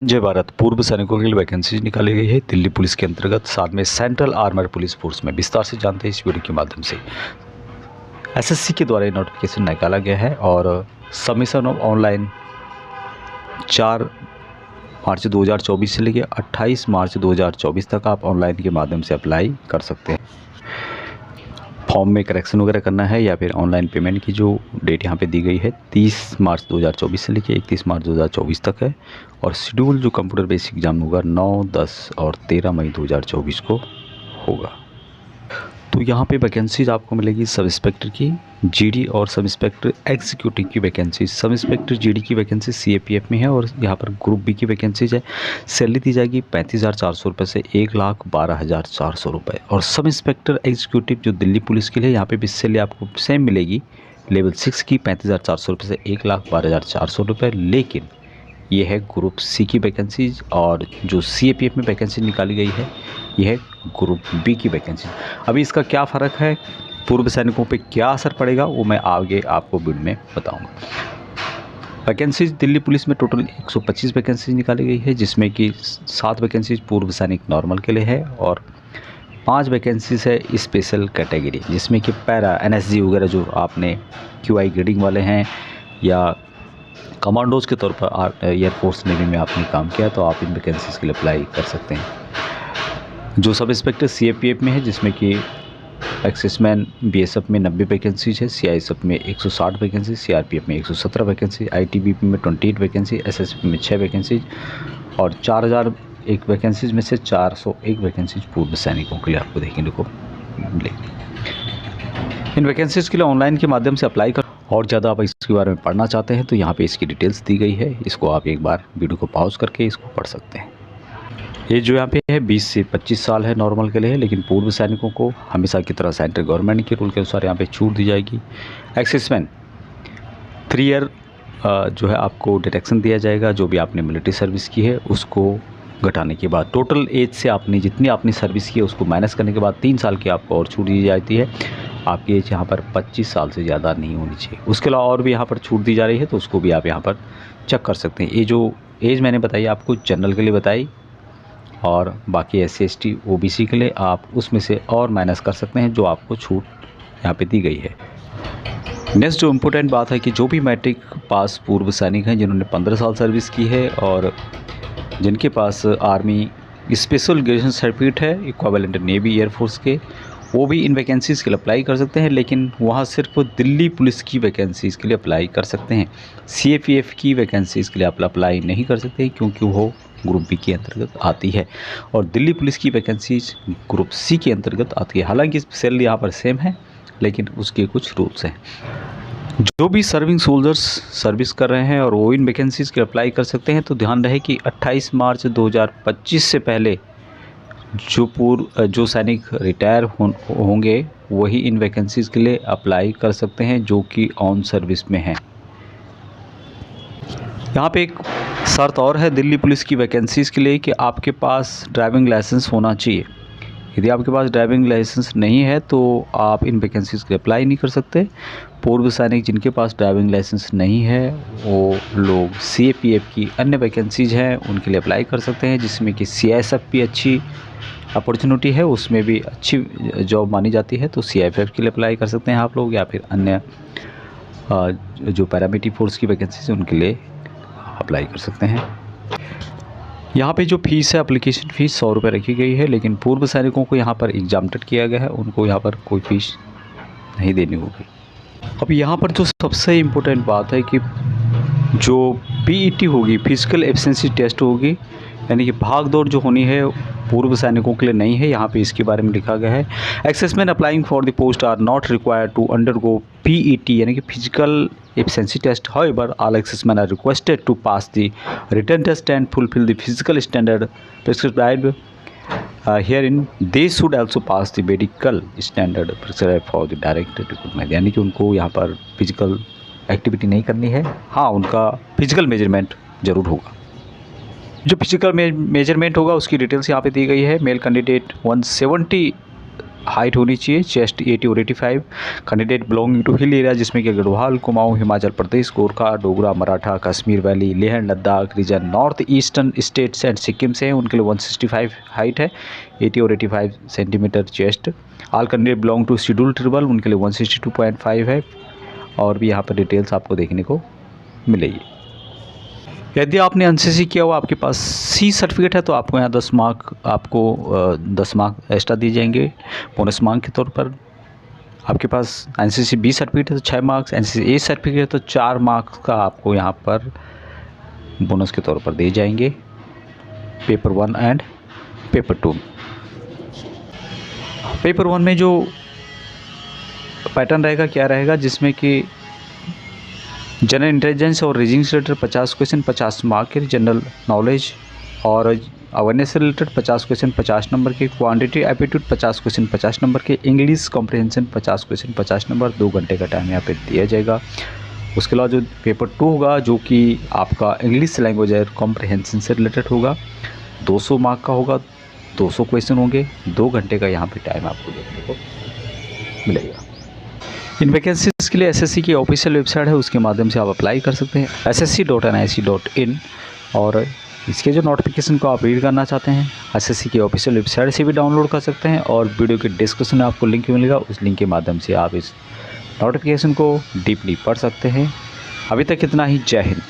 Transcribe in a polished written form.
जय भारत। पूर्व सैनिकों के लिए वैकेंसी निकाली गई है दिल्ली पुलिस के अंतर्गत, साथ में सेंट्रल आर्मर पुलिस फोर्स में। विस्तार से जानते हैं इस वीडियो के माध्यम से। एसएससी के द्वारा ये नोटिफिकेशन निकाला गया है और सबमिशन ऑफ ऑनलाइन 4 मार्च 2024 से लेकर 28 मार्च 2024 तक आप ऑनलाइन के माध्यम से अप्लाई कर सकते हैं। फॉर्म में करेक्शन वगैरह करना है या फिर ऑनलाइन पेमेंट की जो डेट यहाँ पे दी गई है 30 मार्च 2024 से लेकर 31 मार्च 2024 तक है। और शेड्यूल जो कंप्यूटर बेसिक एग्जाम होगा 9, 10 और 13 मई 2024 को होगा। तो यहाँ पे वैकेंसीज आपको मिलेगी सब इंस्पेक्टर की, जीडी और सब इंस्पेक्टर एग्जीक्यूटिव की वैकेंसी। सब इंस्पेक्टर जीडी की वैकेंसी सीएपीएफ में है और यहाँ पर ग्रुप बी की वैकेंसीज है। सैलरी दी जाएगी 35,400 रुपये से 1,12,400 रुपये। और सब इंस्पेक्टर एग्जीक्यूटिव जो दिल्ली पुलिस के लिए, यहाँ पे भी सैलरी आपको सेम मिलेगी लेवल 6 की 35,400 रुपये से 1,12,400 रुपये। लेकिन ये है ग्रुप सी की वैकेंसीज और जो सीएपीएफ में वैकेंसी निकाली गई है यह है ग्रुप बी की वैकेंसी। अभी इसका क्या फ़र्क है, पूर्व सैनिकों पे क्या असर पड़ेगा, वो मैं आगे आपको वीडियो में बताऊंगा। वैकेंसीज दिल्ली पुलिस में टोटल 125 वैकेंसीज निकाली गई है, जिसमें कि 7 वैकेंसीज पूर्व सैनिक नॉर्मल के लिए है और 5 वैकेंसीज है स्पेशल कैटेगरी, जिसमें कि पैरा एनएसजी वगैरह जो आपने क्यूआई ग्रेडिंग वाले हैं या कमांडोज के तौर पर एयरफोर्स नेवी में आपने काम किया तो आप इन वैकेंसीज़ के लिए अप्लाई कर सकते हैं। जो सब इंस्पेक्टर सीएपीएफ में है, जिसमें कि एक्सिसमैन बीएसएफ में 90 वैकेंसीज है, सीआईएसएफ में 160 वैकेंसी, सीआरपीएफ में 117 वैकेंसी, आईटीबीपी में 28 वैकेंसी, एसएसपी में 6 वैकेंसीज और 4001 वैकेंसीज में से 401 वैकेंसीज पूर्व सैनिकों के लिए आपको देखने को मिलेगी। इन वैकेंसीज़ के लिए ऑनलाइन के माध्यम से अप्लाई कर, और ज़्यादा आप इसके बारे में पढ़ना चाहते हैं तो यहाँ पे इसकी डिटेल्स दी गई है। इसको आप एक बार वीडियो को पॉज करके इसको पढ़ सकते हैं। ये जो यहाँ पे है 20 से 25 साल है नॉर्मल के लिए, लेकिन पूर्व सैनिकों को हमेशा की तरह सेंट्रल गवर्नमेंट के रूल के अनुसार यहाँ पे छूट दी जाएगी। एक्सिसमैन 3 ईयर जो है आपको डिडक्शन दिया जाएगा, जो भी आपने मिलिट्री सर्विस की है उसको घटाने के बाद। टोटल एज से आपने जितनी आपने सर्विस की है उसको माइनस करने के बाद 3 साल की आपको और छूट दी जाती है। आपकी एज यहाँ पर 25 साल से ज़्यादा नहीं होनी चाहिए। उसके अलावा और भी यहाँ पर छूट दी जा रही है तो उसको भी आप यहाँ पर चेक कर सकते हैं। ये जो एज मैंने बताई आपको जनरल के लिए बताई, और बाकी SC ST OBC के लिए आप उसमें से और माइनस कर सकते हैं जो आपको छूट यहाँ पे दी गई है। नेक्स्ट जो इम्पोर्टेंट बात है कि जो भी मैट्रिक पास पूर्व सैनिक हैं जिन्होंने 15 साल सर्विस की है और जिनके पास आर्मी स्पेशल ग्रेजुएशन सर्टिफिकेट है इक्विवेलेंट नेवी एयरफोर्स के, वो भी इन वैकेंसीज़ के लिए अप्लाई कर सकते हैं। लेकिन वहाँ सिर्फ दिल्ली पुलिस की वैकेंसीज़ के लिए अप्लाई कर सकते हैं। सीएपीएफ की वैकेंसीज़ के लिए आप अप्लाई नहीं कर सकते क्योंकि वो ग्रुप बी के अंतर्गत आती है, और दिल्ली पुलिस की वैकेंसीज ग्रुप सी के अंतर्गत आती है। हालांकि सैलरी यहाँ पर सेम है लेकिन उसके कुछ रूल्स हैं। जो भी सर्विंग सोल्जर्स सर्विस कर रहे हैं और वो इन वैकेंसीज़ के अप्लाई कर सकते हैं, तो ध्यान रहे कि 28 मार्च 2025 से पहले जो सैनिक रिटायर होंगे वही इन वैकेंसीज़ के लिए अप्लाई कर सकते हैं जो कि ऑन सर्विस में हैं। यहाँ पे एक शर्त और है दिल्ली पुलिस की वैकेंसीज़ के लिए कि आपके पास ड्राइविंग लाइसेंस होना चाहिए। यदि आपके पास ड्राइविंग लाइसेंस नहीं है तो आप इन वैकेंसीज़ के लिए अप्लाई नहीं कर सकते। पूर्व सैनिक जिनके पास ड्राइविंग लाइसेंस नहीं है वो लोग सीएपीएफ की अन्य वैकेंसीज हैं उनके लिए अप्लाई कर सकते हैं, जिसमें कि सीआईएसएफ भी अच्छी अपॉर्चुनिटी है, उसमें भी अच्छी जॉब मानी जाती है, तो सीआईएसएफ के लिए अप्लाई कर सकते हैं आप लोग, या फिर अन्य जो पैरामिलिट्री फोर्स की वैकेंसीज है उनके लिए अप्लाई कर सकते हैं। यहाँ पे जो फीस है एप्लीकेशन फ़ीस 100 रुपये रखी गई है, लेकिन पूर्व सैनिकों को यहाँ पर एग्जाम्प्टेड किया गया है, उनको यहाँ पर कोई फीस नहीं देनी होगी। अब यहाँ पर जो सबसे इम्पोर्टेंट बात है कि जो पीईटी होगी, फिजिकल एफिशिएंसी टेस्ट होगी, यानी कि भाग दौड़ जो होनी है पूर्व सैनिकों के लिए नहीं है। यहाँ पे इसके बारे में लिखा गया है exservicemen applying for the post are not required to undergo PET यानी कि physical efficiency test. However, all accessmen are requested to pass the written test and fulfill the physical standard prescribed herein. They should also pass the medical standard prescribed for the direct recruitment. यानी कि उनको यहाँ पर physical activity नहीं करनी है, हाँ उनका फिजिकल मेजरमेंट ज़रूर होगा। जो फिजिकल मेजरमेंट होगा उसकी डिटेल्स यहाँ पे दी गई है। मेल कैंडिडेट 170 हाइट होनी चाहिए चेस्ट 80 और 85। Candidate belonging to hill area जिसमें कि Garhwal, Kumaon, Himachal Pradesh, Gorkha, Dogra, Maratha, Kashmir valley, Leh Ladakh region, north eastern states and Sikkim से हैं, उनके लिए 165 हाइट है, 80 और 85 centimetre chest. All candidate belong to schedule tribal, उनके लिए 162.5 है। और भी यहाँ पर डिटेल्स आपको देखने को मिलेगी। यदि आपने एनसीसी किया हुआ, आपके पास सी सर्टिफिकेट है, तो आपको यहाँ 10 मार्क एक्स्ट्रा दिए जाएंगे बोनस मार्क के तौर पर। आपके पास एनसीसी बी सर्टिफिकेट है तो 6 मार्क्स, एनसीसी ए सर्टिफिकेट है तो 4 मार्क्स का आपको यहाँ पर बोनस के तौर पर दिए जाएंगे पेपर 1 एंड पेपर 2। पेपर 1 में जो पैटर्न रहेगा क्या रहेगा, जिसमें कि जनरल इंटेलिजेंस और रीजनिंग से रिलेटेड 50 क्वेश्चन 50 मार्क के, जनरल नॉलेज और अवेयरनेस से रिलेटेड 50 क्वेश्चन 50 नंबर के, क्वांटिटी एप्टीट्यूड 50 क्वेश्चन 50 नंबर के, इंग्लिश कॉम्प्रिहेंशन 50 क्वेश्चन 50 नंबर, 2 घंटे का टाइम यहाँ पे दिया जाएगा। उसके अलावा जो पेपर 2 होगा, जो कि आपका इंग्लिश लैंग्वेज और कॉम्प्रिहेंशन से रिलेटेड होगा, 200 मार्क का होगा, 200 क्वेश्चन होंगे, 2 घंटे का यहाँ पे टाइम आपको देखने को मिलेगा। इन वैकेंसीज़ के लिए एसएससी की ऑफिशियल वेबसाइट है, उसके माध्यम से आप अप्लाई कर सकते हैं ssc.nic.in। और इसके जो नोटिफिकेशन को आप रीड करना चाहते हैं, एसएससी की ऑफिशियल वेबसाइट से भी डाउनलोड कर सकते हैं। और वीडियो के डिस्क्रिप्शन में आपको लिंक मिलेगा, उस लिंक के माध्यम से आप इस नोटिफिकेशन को डीपली पढ़ सकते हैं। अभी तक इतना ही। जय हिंद।